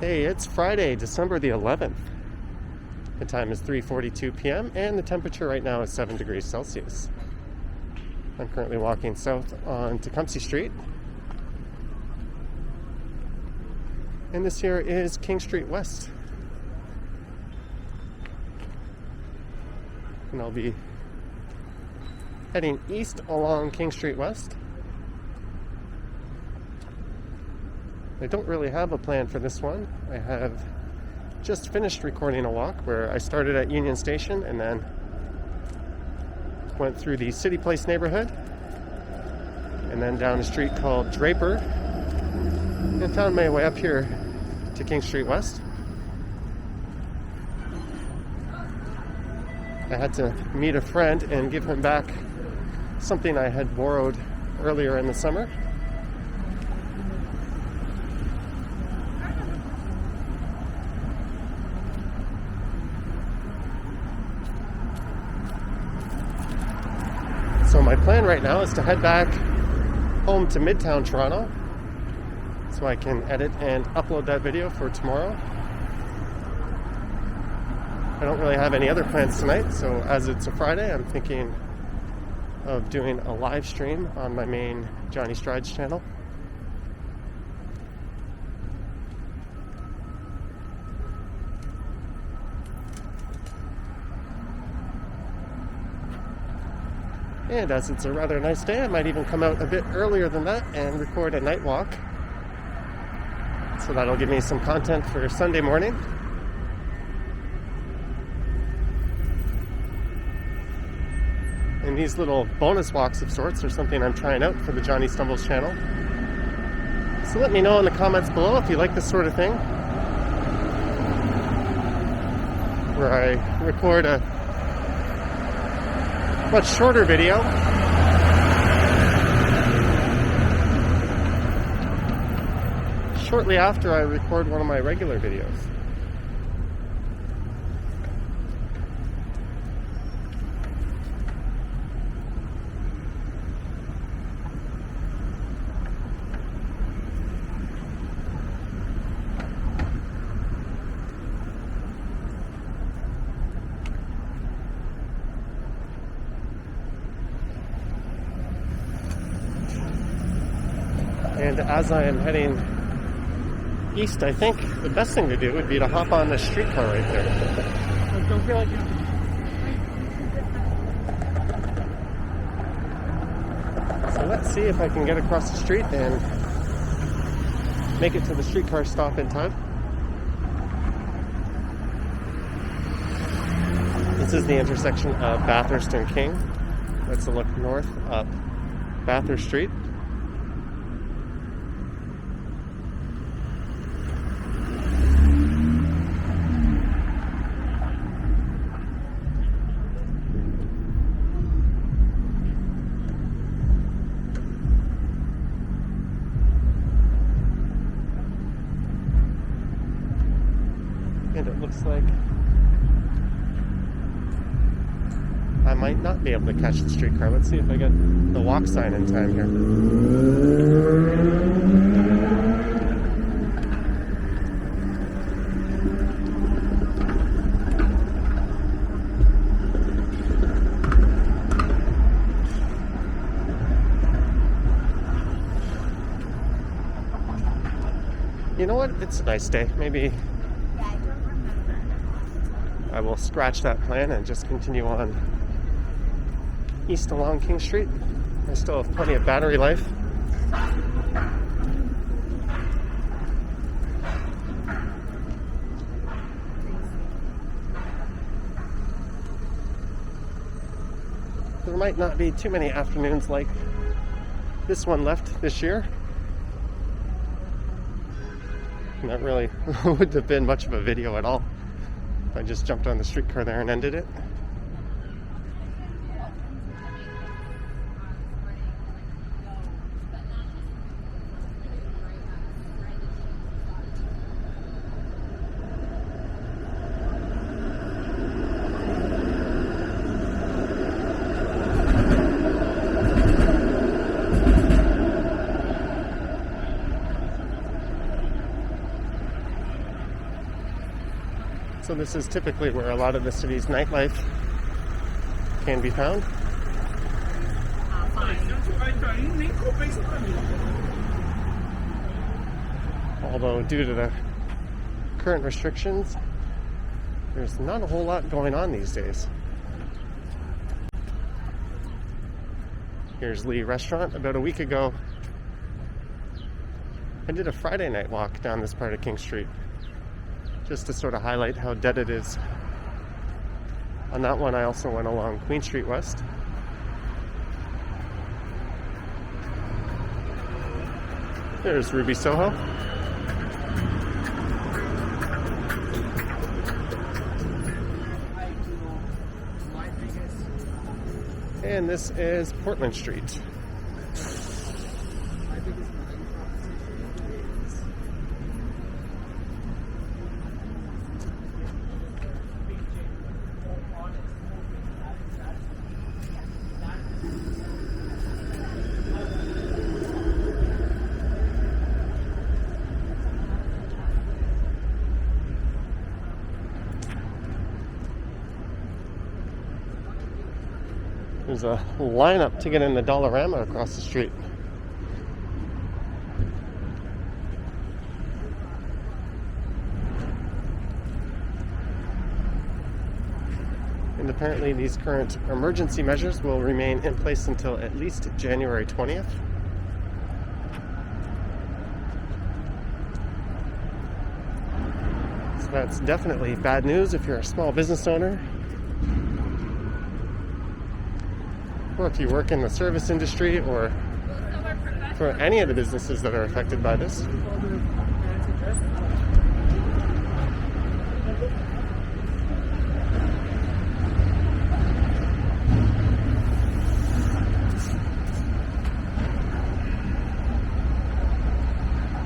Hey, it's Friday, December the 11th. The time is 3:42 p.m. and the temperature right now is 7 degrees Celsius. I'm currently walking south on Tecumseh Street. And this here is King Street West. And I'll be heading east along King Street West. I don't really have a plan for this one. I have just finished recording a walk where I started at Union Station and then went through the City Place neighborhood and then down a street called Draper and found my way up here to King Street West. I had to meet a friend and give him back something I had borrowed earlier in the summer. So my plan right now is to head back home to Midtown Toronto so I can edit and upload that video for tomorrow. I don't really have any other plans tonight, so as it's a Friday, I'm thinking of doing a live stream on my main Johnny Strides channel. And as it's a rather nice day, I might even come out a bit earlier than that and record a night walk. So that'll give me some content for Sunday morning. And these little bonus walks of sorts are something I'm trying out for the Johnny Stumbles channel. So let me know in the comments below if you like this sort of thing, where I record a much shorter video shortly after I record one of my regular videos. And as I am heading east, I think the best thing to do would be to hop on the streetcar right there. I don't feel like it. So let's see if I can get across the street and make it to the streetcar stop in time. This is the intersection of Bathurst and King. Let's look north up Bathurst Street. And it looks like I might not be able to catch the streetcar. Let's see if I get the walk sign in time here. You know what? It's a nice day. Maybe I will scratch that plan and just continue on east along King Street. I still have plenty of battery life. There might not be too many afternoons like this one left this year. And that really wouldn't have been much of a video at all. I just jumped on the streetcar there and ended it. So this is typically where a lot of the city's nightlife can be found. Although due to the current restrictions, there's not a whole lot going on these days. Here's Lee Restaurant. About a week ago, I did a Friday night walk down this part of King Street, just to sort of highlight how dead it is. On that one, I also went along Queen Street West. There's Ruby Soho. And this is Portland Street. There's a lineup to get in the Dollarama across the street. And apparently these current emergency measures will remain in place until at least January 20th. So that's definitely bad news if you're a small business owner, or if you work in the service industry, or for any of the businesses that are affected by this.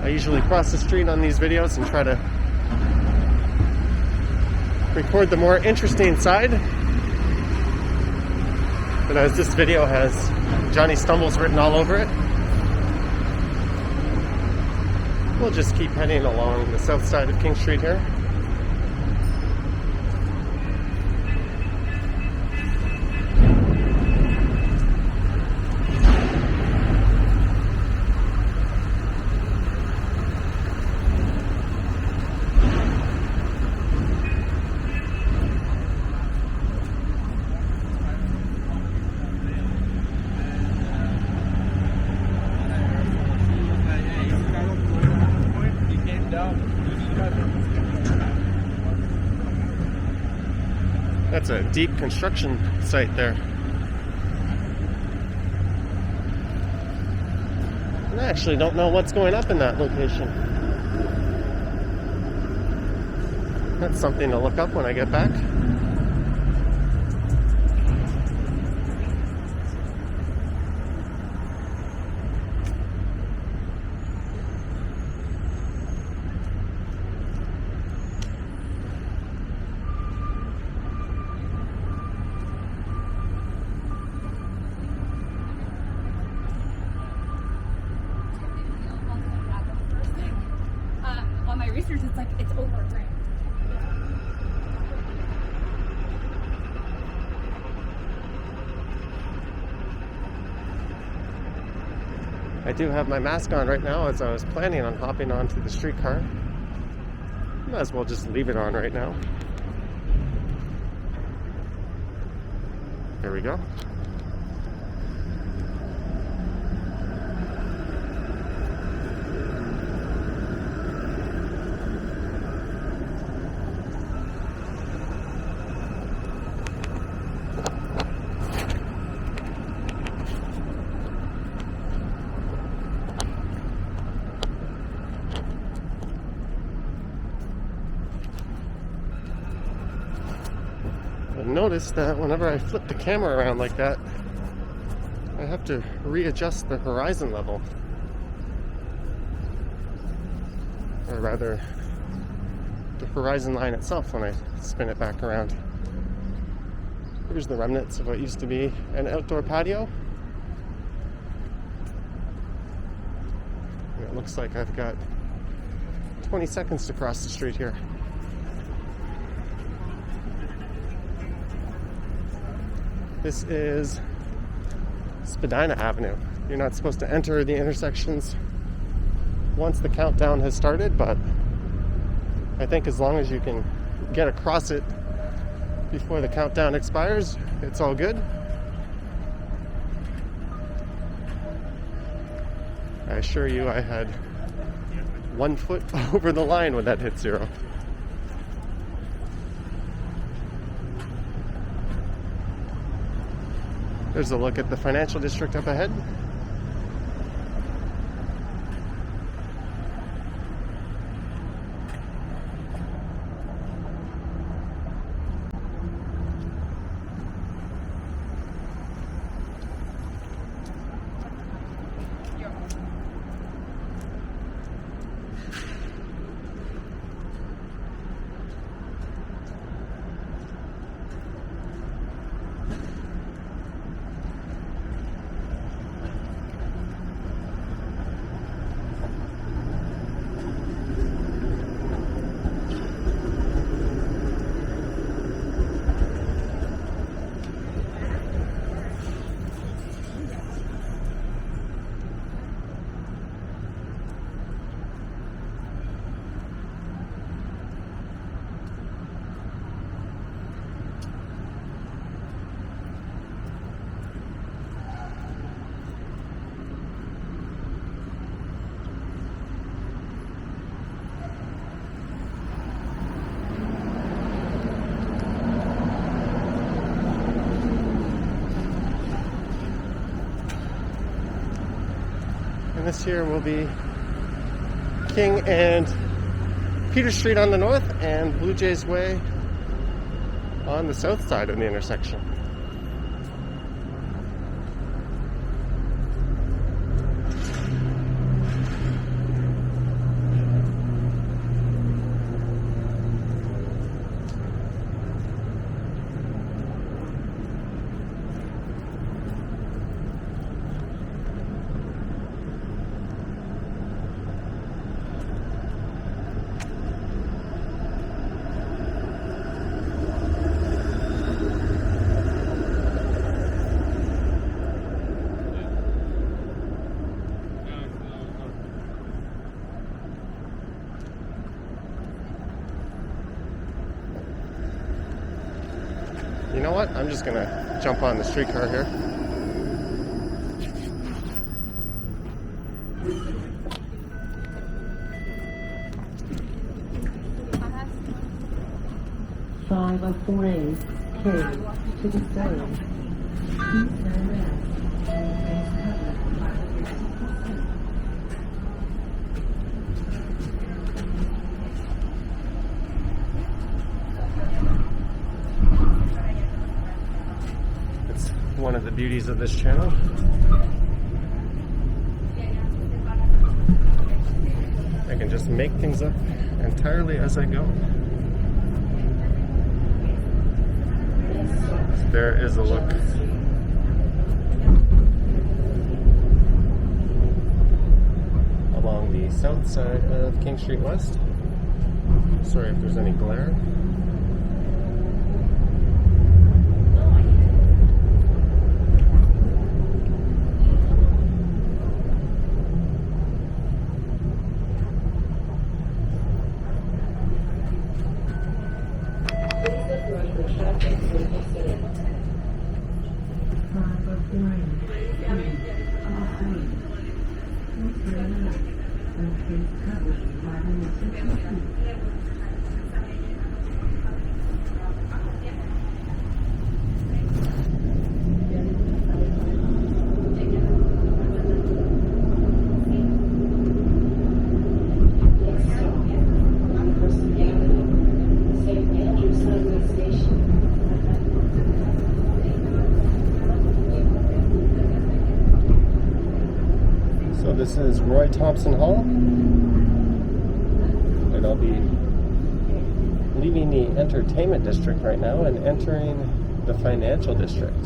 I usually cross the street on these videos and try to record the more interesting side. But as this video has Johnny Stumbles written all over it, we'll just keep heading along the south side of King Street here. That's a deep construction site there. And I actually don't know what's going up in that location. That's something to look up when I get back. My research, it's like it's over a grand. I do have my mask on right now, as I was planning on hopping onto the streetcar. Might as well just leave it on right now. There we go. Notice that whenever I flip the camera around like that, I have to readjust the horizon level, or rather the horizon line itself when I spin it back around. Here's the remnants of what used to be an outdoor patio. And it looks like I've got 20 seconds to cross the street here. This is Spadina Avenue. You're not supposed to enter the intersections once the countdown has started, but I think as long as you can get across it before the countdown expires, it's all good. I assure you, I had 1 foot over the line when that hit zero. There's a look at the financial district up ahead. And this here will be King and Peter Street on the north and Blue Jays Way on the south side of the intersection. You know what? I'm just gonna jump on the streetcar here. Five of 4A, K, to the zone. Please turn left and face cover by It's one of the beauties of this channel. I can just make things up entirely as I go. There is a look along the south side of King Street West. Sorry if there's any glare. So this is Roy Thompson Hall, and I'll be leaving the entertainment district right now and entering the financial district.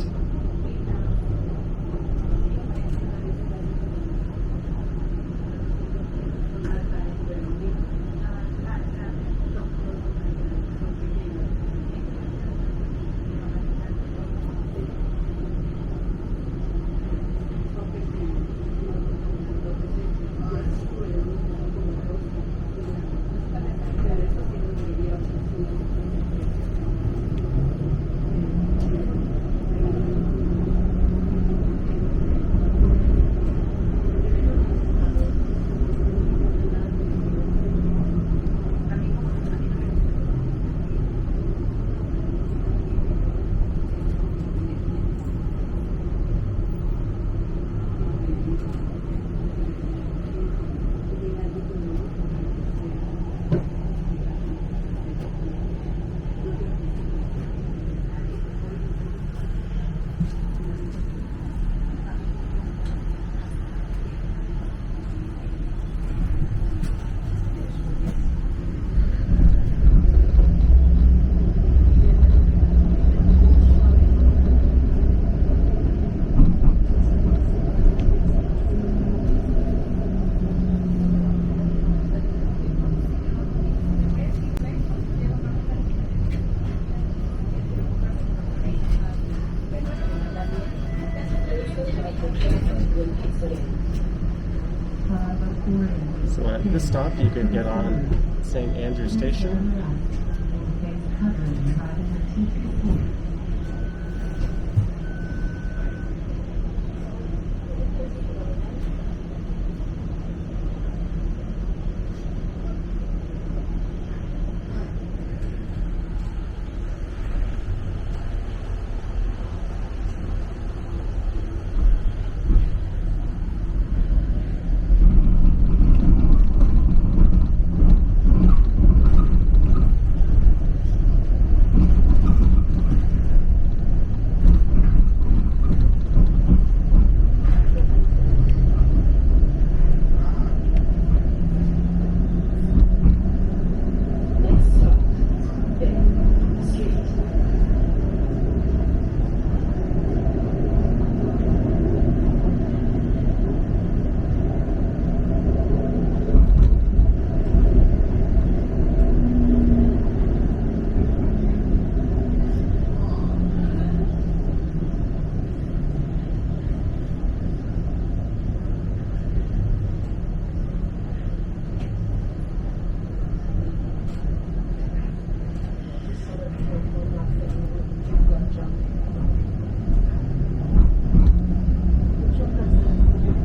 So at this stop, you could get on St. Andrew Station.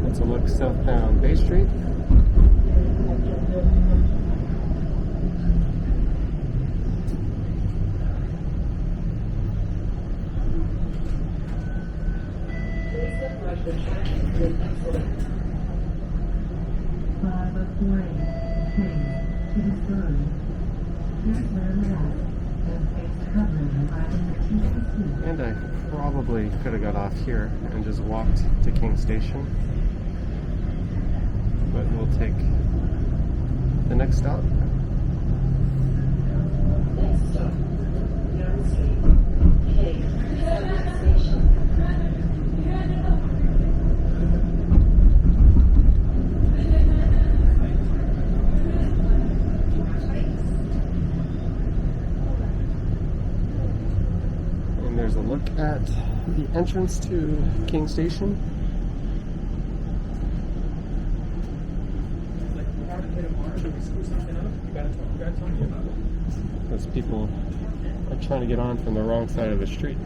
Let's look southbound Bay Street. And I probably could have got off here and just walked to King Station. But we'll take the next stop. Next stop, Yonge Street, K, Station. And there's a look at the entrance to King Station. As people are trying to get on from the wrong side of the street.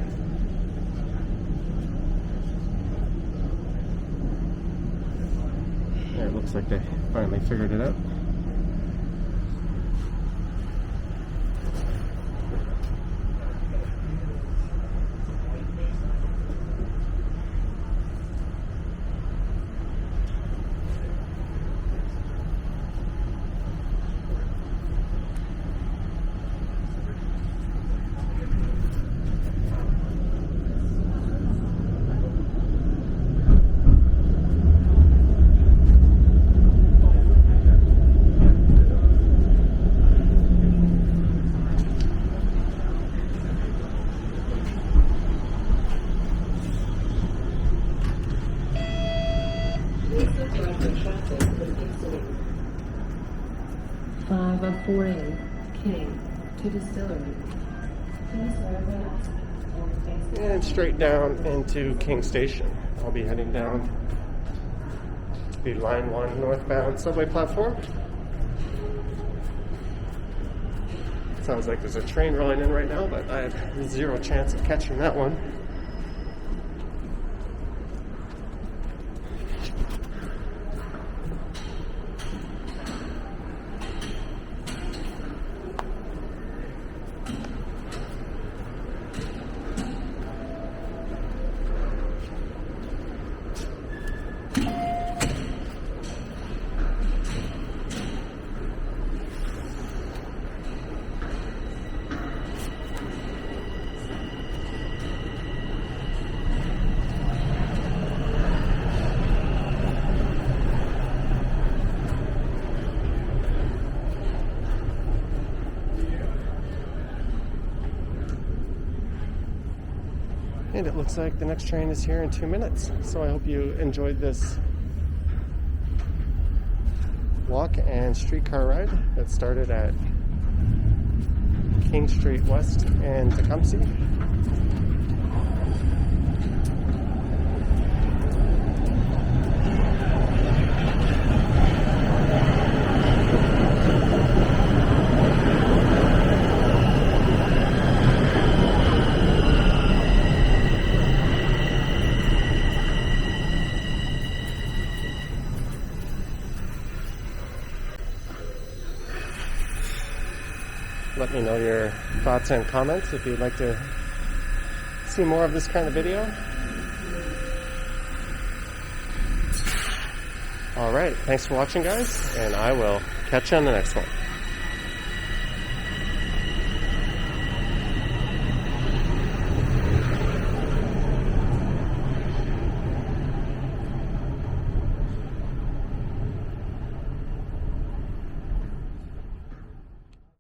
There, it looks like they finally figured it out. K to Distillery. Please wear a mask and face And straight down into King Station. I'll be heading down to the Line 1 northbound subway platform. Sounds like there's a train rolling in right now, but I have zero chance of catching that one. And it looks like the next train is here in 2 minutes. So I hope you enjoyed this walk and streetcar ride that started at King Street West and Tecumseh. Let me know your thoughts and comments if you'd like to see more of this kind of video. Alright, thanks for watching, guys, and I will catch you on the next one.